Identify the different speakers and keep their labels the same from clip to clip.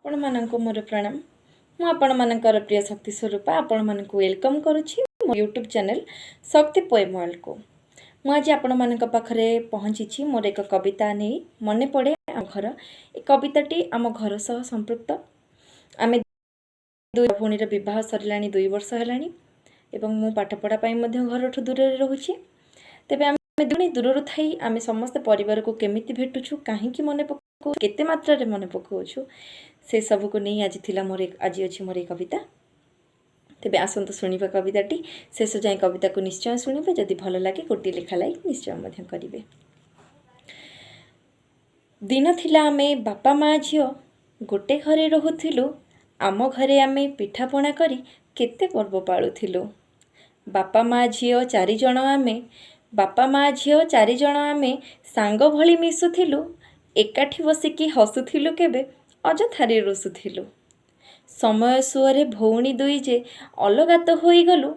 Speaker 1: आपण मानक मोर प्रणाम। मु आपण मानकर प्रिय शक्ति स्वरूप आपण मानक वेलकम करुछि मो यूट्यूब चैनल शक्ति पोएम वर्ल्ड को। मु आज आपण मानक पाखरे पहुँची मोर एक कविता नहीं मने पड़े आम घर। ए कविताटी आम घर सह संपृक्त। आमे दुई भौणीर विवाह सरलाणी 2 वर्ष हेलाणी एवं मु पाठपढ़ा मध्य घर दूर रोचे। तेबे आमे दुणी दूर थाई आमे समस्त परिवार को केमिति भेटुछु काहींकि मने पकाउ केते मात्रा रे मने पकाउछु से सब को नहीं आज थिला मोर आज अछि मोर कविता। तेबे आसंत शुणिबा कविताटी शेष जाए कविता को निश्चय शुणिबे। जदि भल लगे गोटे लेखा लाइक निश्चय मध्य करिवे। दिन थिला आमे बापा माँ झियो गोटे घरे रहुथिलु। आम घरे आमे पिठापणा करी केते पर्व पाळुथिलु। बापा माँ झियो 4 जण आमे बापा माँ झियो 4 जण आमे सांग भली मिसुथिलु। एकाठी बसिकी हसुथिलु केबे अजथारे रुसुथिलु। समय सुअरे भौणी दुई जे अलगा तो होई गलु।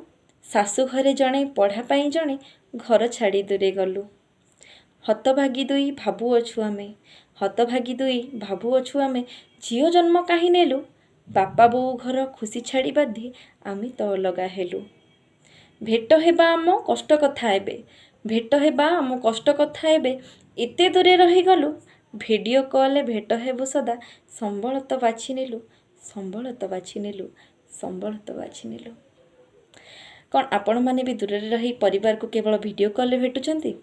Speaker 1: सासु घरे जणे पढ़ा पाई जणे घर छाड़ी दूरे गलु। हतभागी दुई भाबुअछु आमे हतभागी दुई भाबुअछु आमे झियो जन्म काहे नेलु। बापा बोऊ घर खुशी छाड़ी बाधी आमे तो अलगा हेलु। भेट हेबा आम कष्ट कथा एबे भेट हेबा आम कष्ट कथा एबे एते दूरे रही गलु। भिडियो कॉल भेट हेबु सदा संबल तो बाछि नेलु संबल तो बाछि नेलु संबल तो बाछि नेलु। कौन आपण माने भी दूर रही परिवार को केवल वीडियो कॉल रे भेटुचंती?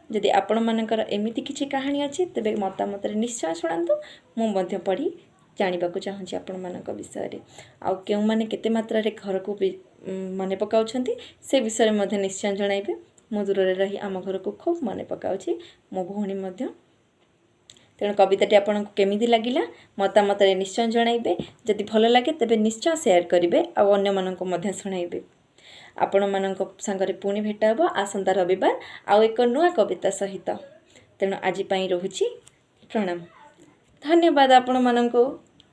Speaker 1: जदि आपण मानकर एमिति किछि कहानी अछि तेबे मतामत रे निश्चय शुणांतु। मु मध्य पढ़ी जानिबा को चाहूछि आपण मानक विषय रे आ केउ माने केते मात्रा रे घर को मने पकाउछंती से विषय मध्य निश्चय जणाइबे। मु दूर रे रही आम घर को खूब मने पकाउछि मो भौणी मध्य। तेणु कविताटी आपको केमिति लागिला मतामत रे निश्चय जणाइबे। जदि भल लगे तेबे निश्चय शेयर करिवे आ अन्य मानक मध्य सुनाइबे। आपण मानक संगरे पुणी भेट हेबो आसंता रविवार आ एक नुआ कविता सहित। तेणु आज पई रहुछि प्रणाम। धन्यवाद आपण मानक।